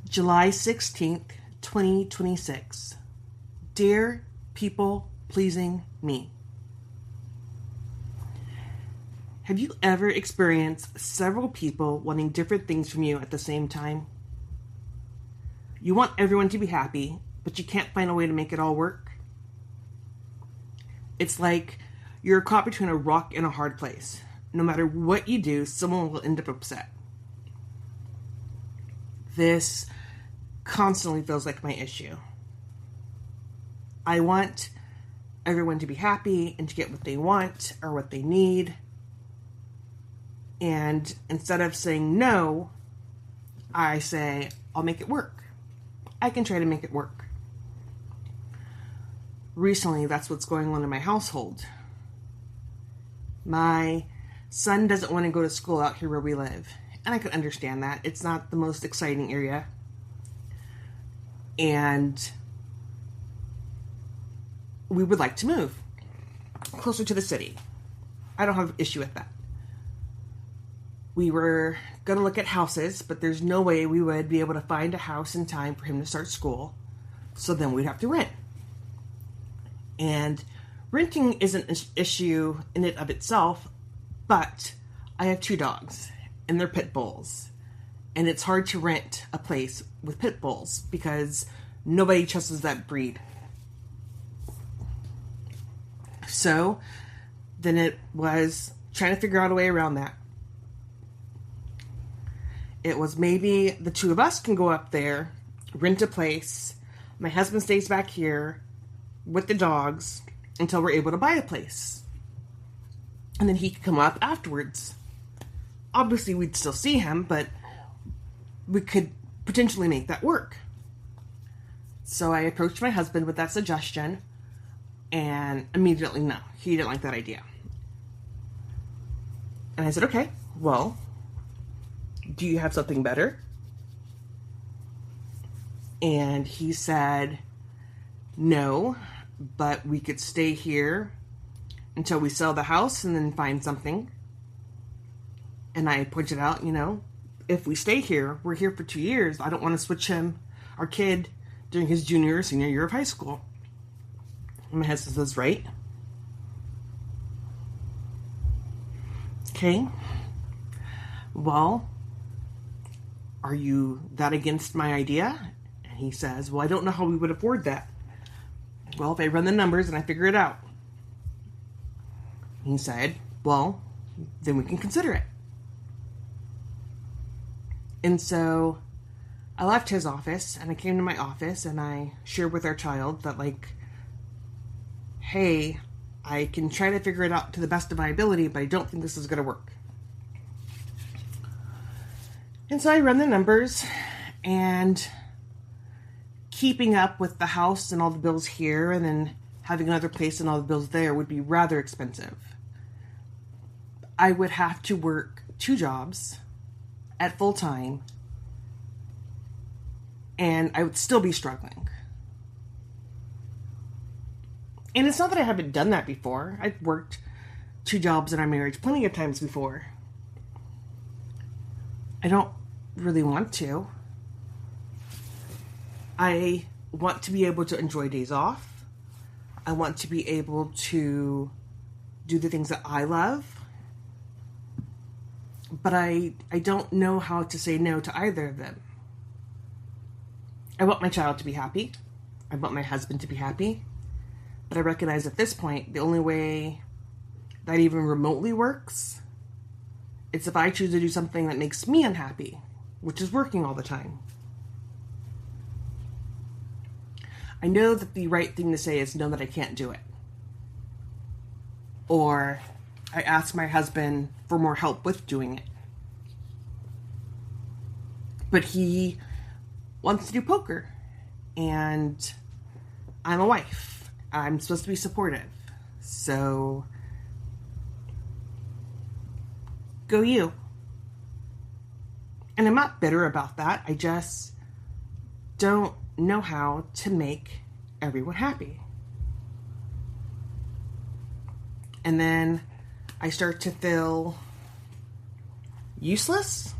July 16th, 2026. Dear people pleasing me. Have you ever experienced several people wanting different things from you at the same time? You want everyone to be happy, but you can't find a way to make it all work? It's like you're caught between a rock and a hard place. No matter what you do, someone will end up upset. This constantly feels like my issue. I want everyone to be happy and to get what they want or what they need. And instead of saying no, I say, I'll make it work. I can try to make it work. Recently, that's what's going on in my household. My son doesn't want to go to school out here where we live. And I can understand that. It's not the most exciting area. And we would like to move closer to the city. I don't have an issue with that. We were going to look at houses, but there's no way we would be able to find a house in time for him to start school. So then we'd have to rent. And renting isn't an issue in and of itself, but I have 2 dogs, and they're pit bulls. And it's hard to rent a place with pit bulls because nobody trusts that breed. So then it was trying to figure out a way around that. It was maybe the 2 of us can go up there, rent a place. My husband stays back here with the dogs until we're able to buy a place. And then he could come up afterwards. Obviously, we'd still see him, but we could potentially make that work. So I approached my husband with that suggestion, and immediately, no, he didn't like that idea. And I said, okay, well, do you have something better? And he said, no, but we could stay here until we sell the house and then find something. And I pointed out, if we stay here, we're here for 2 years. I don't want to switch our kid, during his junior or senior year of high school. And my husband says, right. Okay. Well, are you that against my idea? And he says, well, I don't know how we would afford that. Well, if I run the numbers and I figure it out. He said, well, then we can consider it. And so I left his office and I came to my office and I shared with our child that, hey, I can try to figure it out to the best of my ability, but I don't think this is going to work. And so I run the numbers, and keeping up with the house and all the bills here and then having another place and all the bills there would be rather expensive. I would have to work 2 jobs at full time, and I would still be struggling. And it's not that I haven't done that before. I've worked 2 jobs in our marriage plenty of times before. I don't really want to. I want to be able to enjoy days off. I want to be able to do the things that I love. But I don't know how to say no to either of them. I want my child to be happy. I want my husband to be happy. But I recognize at this point, the only way that even remotely works is if I choose to do something that makes me unhappy, which is working all the time. I know that the right thing to say is no, that I can't do it. Or I ask my husband for more help with doing it. But he wants to do poker. And I'm a wife. I'm supposed to be supportive. So go you. And I'm not bitter about that. I just don't know how to make everyone happy. And then I start to feel useless.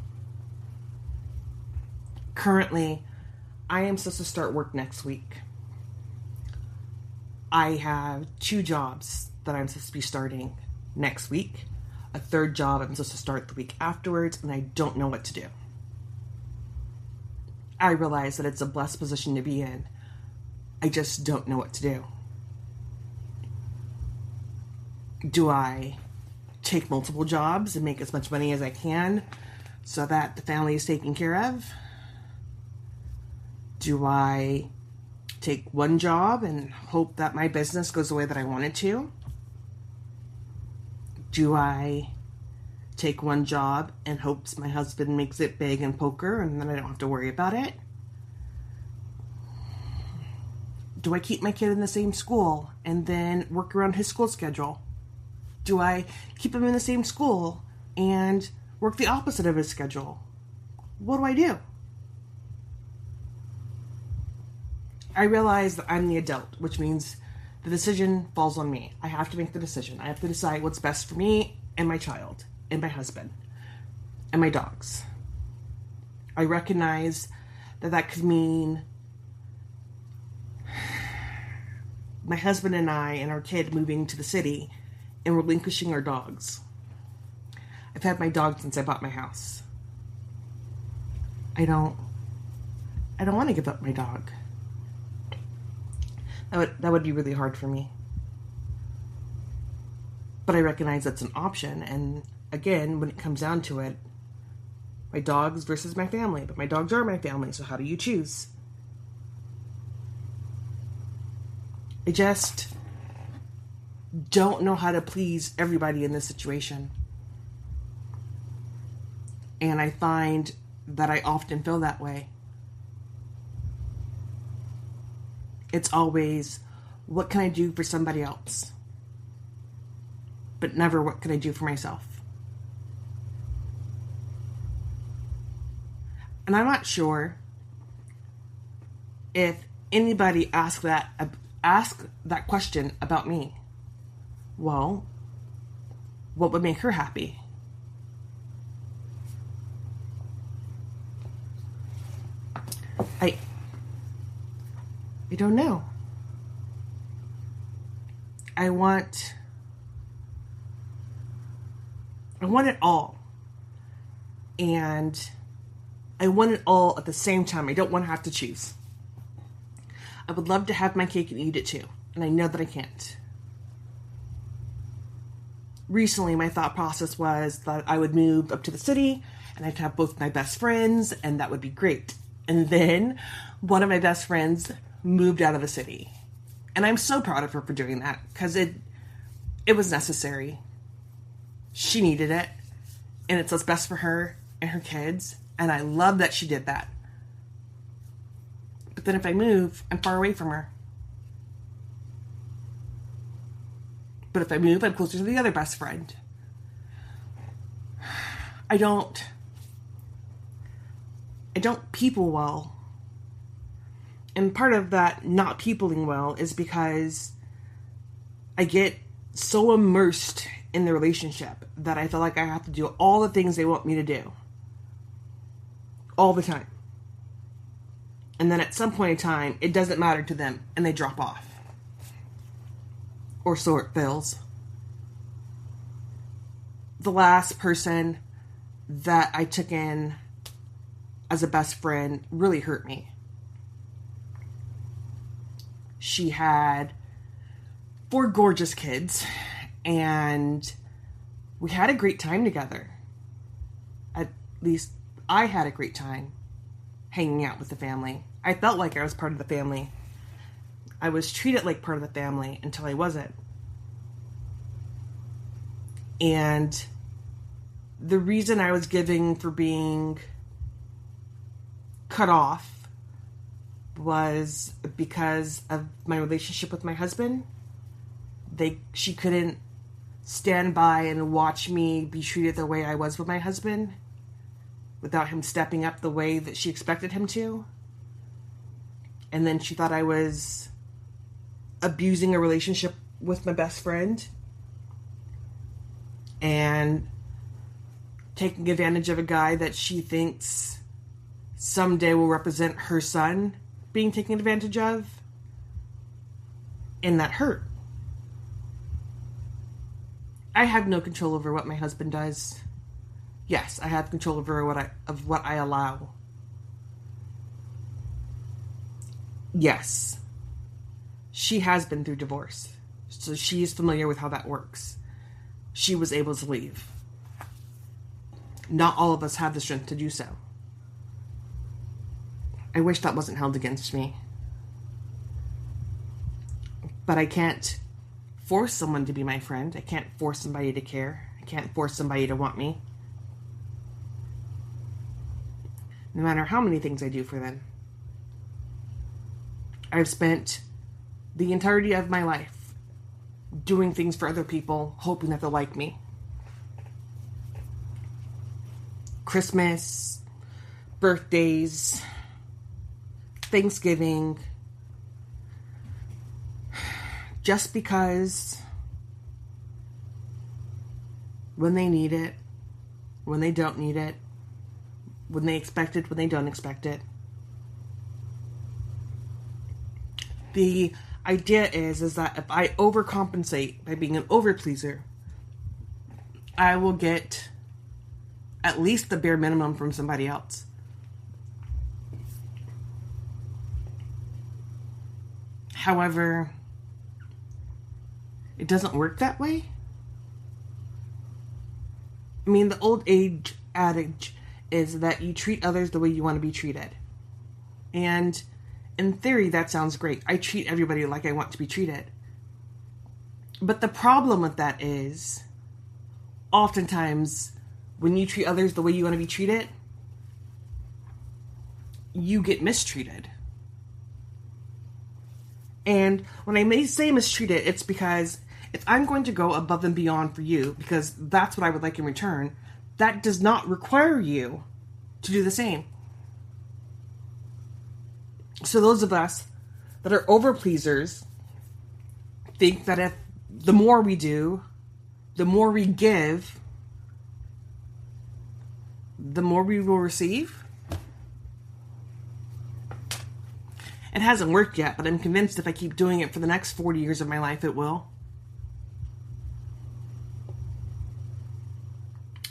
Currently, I am supposed to start work next week. I have 2 jobs that I'm supposed to be starting next week. A 3rd job I'm supposed to start the week afterwards, and I don't know what to do. I realize that it's a blessed position to be in. I just don't know what to do. Do I take multiple jobs and make as much money as I can so that the family is taken care of? Do I take one job and hope that my business goes the way that I want it to? Do I take one job and hopes my husband makes it big in poker and then I don't have to worry about it? Do I keep my kid in the same school and then work around his school schedule? Do I keep him in the same school and work the opposite of his schedule? What do I do? I realize that I'm the adult, which means the decision falls on me. I have to make the decision. I have to decide what's best for me and my child and my husband and my dogs. I recognize that that could mean my husband and I and our kid moving to the city and relinquishing our dogs. I've had my dog since I bought my house. I don't want to give up my dog. That would be really hard for me. But I recognize that's an option, and again, when it comes down to it, my dogs versus my family, but my dogs are my family, so how do you choose? I just don't know how to please everybody in this situation. And I find that I often feel that way. It's always, what can I do for somebody else? But never, what can I do for myself? And I'm not sure if anybody asked that question about me. Well, what would make her happy? I don't know. I want it all. And I want it all at the same time. I don't want to have to choose. I would love to have my cake and eat it too. And I know that I can't. Recently, my thought process was that I would move up to the city and I'd have both my best friends, and that would be great. And then one of my best friends moved out of the city. And I'm so proud of her for doing that, because it was necessary. She needed it, and it's what's best for her and her kids, and I love that she did that. But then if I move, I'm far away from her. But if I move, I'm closer to the other best friend. I don't people well. And part of that not peopling well is because I get so immersed in the relationship that I feel like I have to do all the things they want me to do. All the time. And then at some point in time, it doesn't matter to them and they drop off. Or so it feels. The last person that I took in as a best friend really hurt me. She had 4 gorgeous kids, and we had a great time together. At least I had a great time hanging out with the family. I felt like I was part of the family. I was treated like part of the family until I wasn't. And the reason I was giving for being cut off was because of my relationship with my husband. She couldn't stand by and watch me be treated the way I was with my husband without him stepping up the way that she expected him to. And then she thought I was abusing a relationship with my best friend and taking advantage of a guy that she thinks someday will represent her son being taken advantage of, and that hurt. I have no control over what my husband does. Yes, I have control over what I allow. Yes, she has been through divorce, so she is familiar with how that works. She was able to leave. Not all of us have the strength to do so. I wish that wasn't held against me. But I can't force someone to be my friend. I can't force somebody to care. I can't force somebody to want me. No matter how many things I do for them. I've spent the entirety of my life doing things for other people, hoping that they'll like me. Christmas, birthdays, Thanksgiving, just because when they need it, when they don't need it, when they expect it, when they don't expect it. The idea is that if I overcompensate by being an overpleaser, I will get at least the bare minimum from somebody else. However, it doesn't work that way. I mean, the old age adage is that you treat others the way you want to be treated. And in theory, that sounds great. I treat everybody like I want to be treated. But the problem with that is, oftentimes, when you treat others the way you want to be treated, you get mistreated. And when I may say mistreated, it's because if I'm going to go above and beyond for you, because that's what I would like in return, that does not require you to do the same. So those of us that are overpleasers think that if the more we do, the more we give, the more we will receive. It hasn't worked yet, but I'm convinced if I keep doing it for the next 40 years of my life, it will.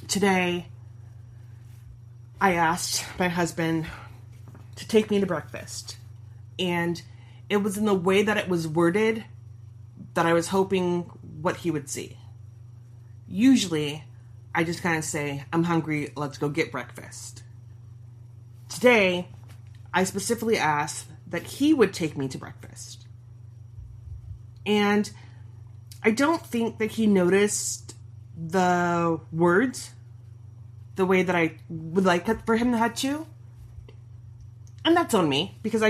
Today, I asked my husband to take me to breakfast. And it was in the way that it was worded that I was hoping what he would see. Usually, I just kind of say, I'm hungry, let's go get breakfast. Today, I specifically asked that he would take me to breakfast. And I don't think that he noticed the words the way that I would like it for him to have to. And that's on me, because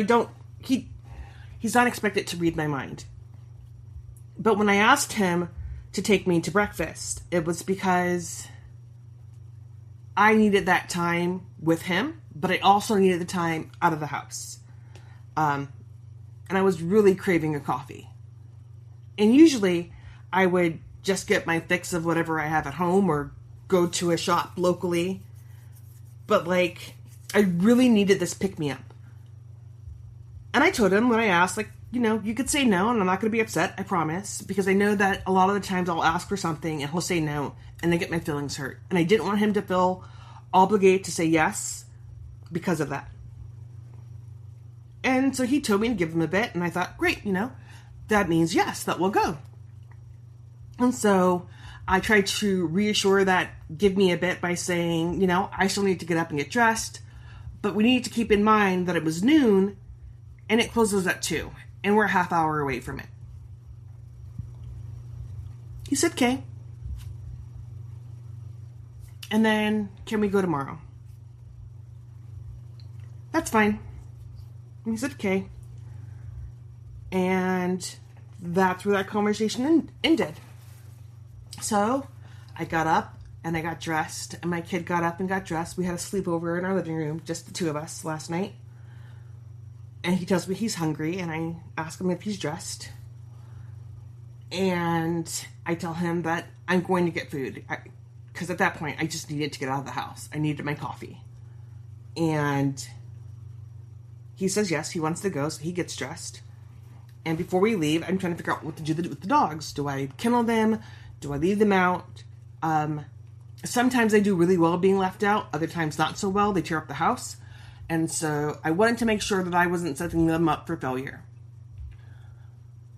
he's not expected to read my mind. But when I asked him to take me to breakfast, it was because I needed that time with him, but I also needed the time out of the house. And I was really craving a coffee. And usually I would just get my fix of whatever I have at home or go to a shop locally. But I really needed this pick-me-up. And I told him when I asked, you could say no and I'm not going to be upset, I promise. Because I know that a lot of the times I'll ask for something and he'll say no and then get my feelings hurt. And I didn't want him to feel obligated to say yes because of that. And so he told me to give him a bit, and I thought, great, that means yes, that will go. And so I tried to reassure that give me a bit by saying, I still need to get up and get dressed, but we need to keep in mind that it was noon, and it closes at 2, and we're a half hour away from it. He said, okay. And then, can we go tomorrow? That's fine. And he said, okay. And that's where that conversation ended. So I got up and I got dressed, and my kid got up and got dressed. We had a sleepover in our living room, just the two of us last night. And he tells me he's hungry, and I ask him if he's dressed. And I tell him that I'm going to get food. Because at that point, I just needed to get out of the house. I needed my coffee. And he says yes, he wants to go, so he gets dressed. And before we leave, I'm trying to figure out what to do with the dogs. Do I kennel them? Do I leave them out? Sometimes they do really well being left out. Other times not so well. They tear up the house. And so I wanted to make sure that I wasn't setting them up for failure.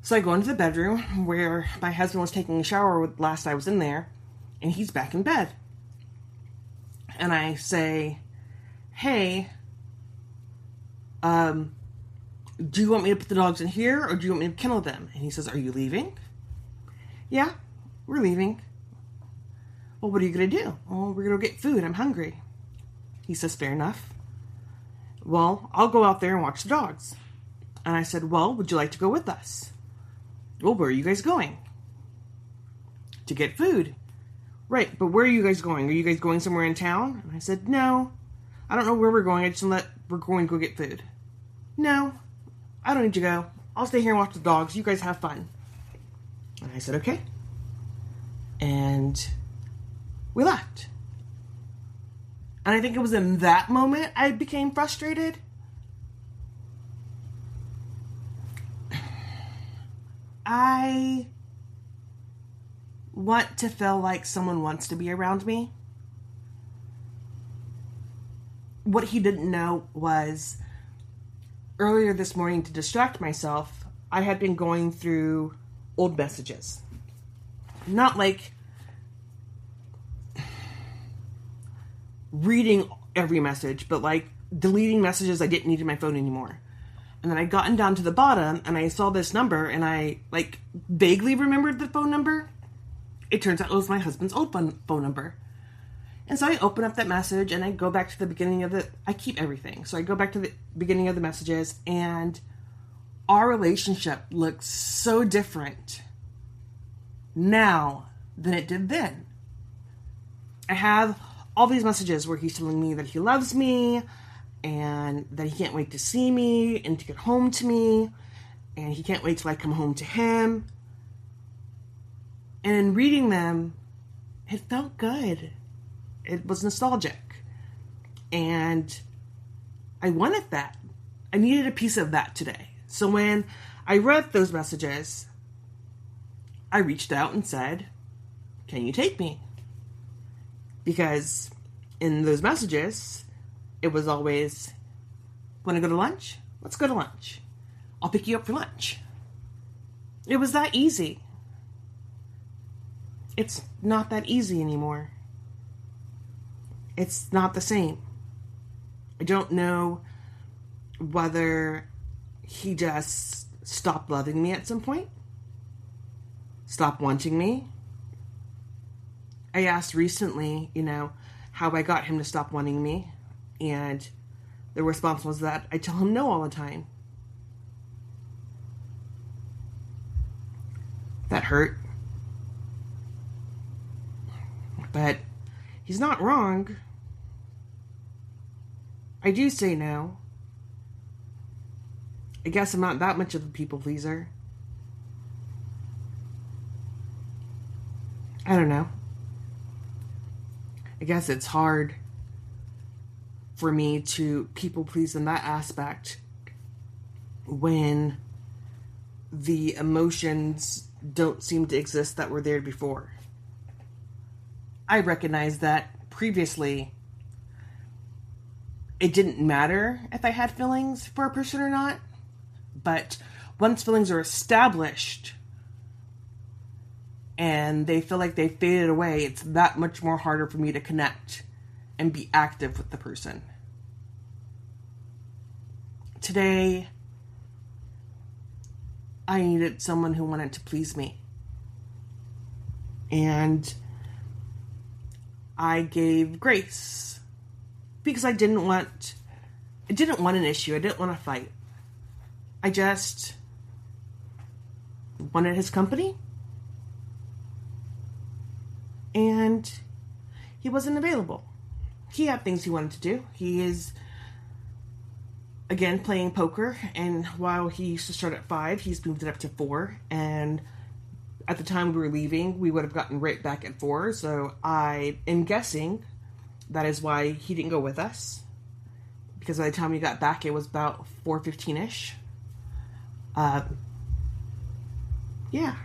So I go into the bedroom where my husband was taking a shower last I was in there. And he's back in bed. And I say, hey, do you want me to put the dogs in here or do you want me to kennel them? And he says, are you leaving? Yeah, we're leaving. Well, what are you going to do? Oh, we're going to get food. I'm hungry. He says, fair enough. Well, I'll go out there and watch the dogs. And I said, well, would you like to go with us? Well, where are you guys going? To get food. Right, but where are you guys going? Are you guys going somewhere in town? And I said, no. I don't know where we're going. I just know that we're going to go get food. No, I don't need to go. I'll stay here and watch the dogs. You guys have fun. And I said, okay. And we left. And I think it was in that moment I became frustrated. I want to feel like someone wants to be around me. What he didn't know was earlier this morning, to distract myself, I had been going through old messages. Not like reading every message, but like deleting messages I didn't need in my phone anymore. And then I'd gotten down to the bottom and I saw this number and I like vaguely remembered the phone number. It turns out it was my husband's old phone number. And so I open up that message and I go back to the beginning of I keep everything. So I go back to the beginning of the messages and our relationship looks so different now than it did then. I have all these messages where he's telling me that he loves me and that he can't wait to see me and to get home to me and he can't wait till I come home to him. And in reading them, it felt good. It was nostalgic. And I wanted that. I needed a piece of that today. So when I read those messages, I reached out and said, can you take me? Because in those messages, it was always, want to go to lunch? Let's go to lunch. I'll pick you up for lunch. It was that easy. It's not that easy anymore. It's not the same. I don't know whether he just stopped loving me at some point, stopped wanting me. I asked recently, how I got him to stop wanting me, and the response was that I tell him no all the time. That hurt. But he's not wrong. I do say no. I guess I'm not that much of a people pleaser. I don't know. I guess it's hard for me to people please in that aspect when the emotions don't seem to exist that were there before. I recognize that previously it didn't matter if I had feelings for a person or not, but once feelings are established and they feel like they faded away, it's that much more harder for me to connect and be active with the person. Today, I needed someone who wanted to please me. And I gave grace because I didn't want an issue. I didn't want to fight. I just wanted his company. And he wasn't available. He had things he wanted to do. He is, again, playing poker. And while he used to start at 5, he's moved it up to 4. And at the time we were leaving, we would have gotten right back at 4. So I am guessing that is why he didn't go with us. because by the time we got back, it was about 4:15ish. Yeah.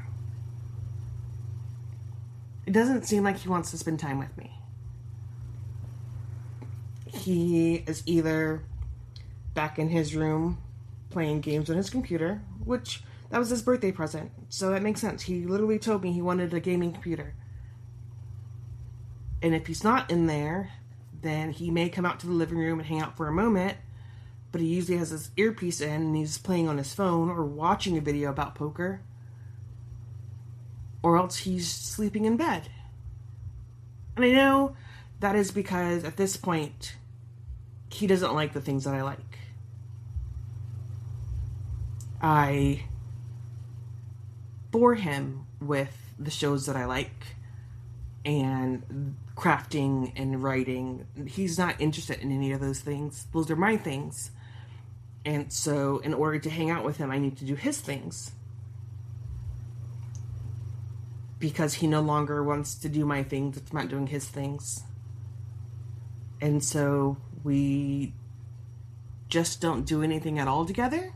It doesn't seem like he wants to spend time with me. He is either back in his room playing games on his computer, which that was his birthday present, so that makes sense. He literally told me he wanted a gaming computer. And if he's not in there, then he may come out to the living room and hang out for a moment, but he usually has his earpiece in and he's playing on his phone or watching a video about poker, or else he's sleeping in bed. And I know that is because at this point, he doesn't like the things that I like. I bore him with the shows that I like and crafting and writing. He's not interested in any of those things. Those are my things. And so in order to hang out with him, I need to do his things. Because he no longer wants to do my things, it's not doing his things. And so we just don't do anything at all together.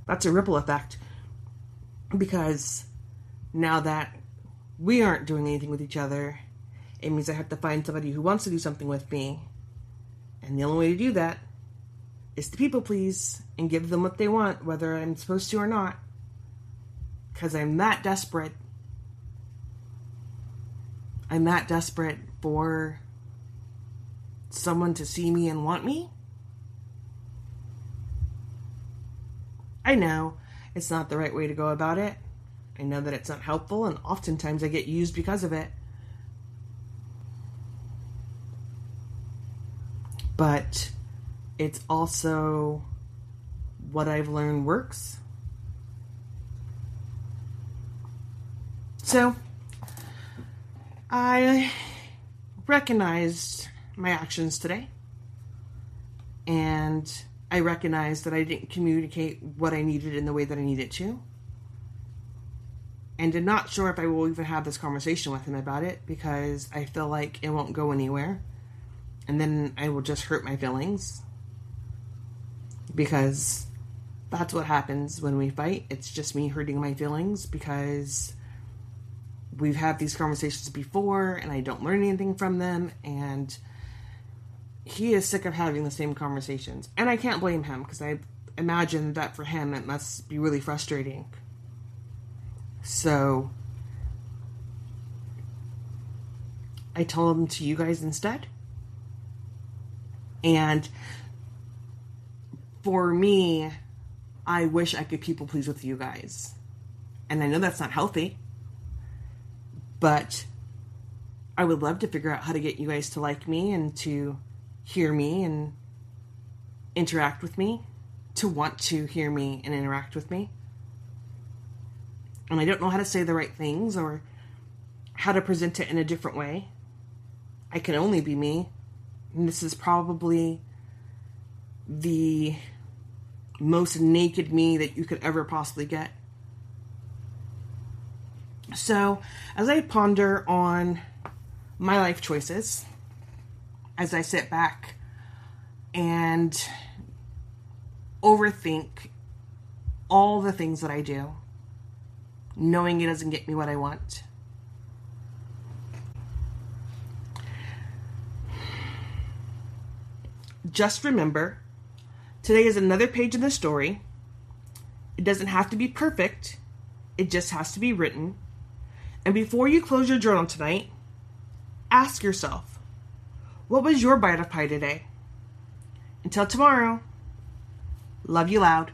That's a ripple effect. Because now that we aren't doing anything with each other, it means I have to find somebody who wants to do something with me. And the only way to do that is to people please and give them what they want, whether I'm supposed to or not. Because I'm that desperate. I'm that desperate for someone to see me and want me. I know it's not the right way to go about it. I know that it's not helpful, and oftentimes I get used because of it. But it's also what I've learned works. So, I recognized my actions today. And I recognized that I didn't communicate what I needed in the way that I needed to. And I'm not sure if I will even have this conversation with him about it, because I feel like it won't go anywhere. And then I will just hurt my feelings. Because that's what happens when we fight. It's just me hurting my feelings, because we've had these conversations before and I don't learn anything from them, and he is sick of having the same conversations. And I can't blame him, because I imagine that for him it must be really frustrating. So I told him to you guys instead. And for me, I wish I could people please with you guys. And I know that's not healthy. But I would love to figure out how to get you guys to like me and to hear me and interact with me, to want to hear me and interact with me. And I don't know how to say the right things or how to present it in a different way. I can only be me. And this is probably the most naked me that you could ever possibly get. So, as I ponder on my life choices, as I sit back and overthink all the things that I do, knowing it doesn't get me what I want, just remember, today is another page in the story. It doesn't have to be perfect. It just has to be written. And before you close your journal tonight, ask yourself, what was your bite of pie today? Until tomorrow, love you loud.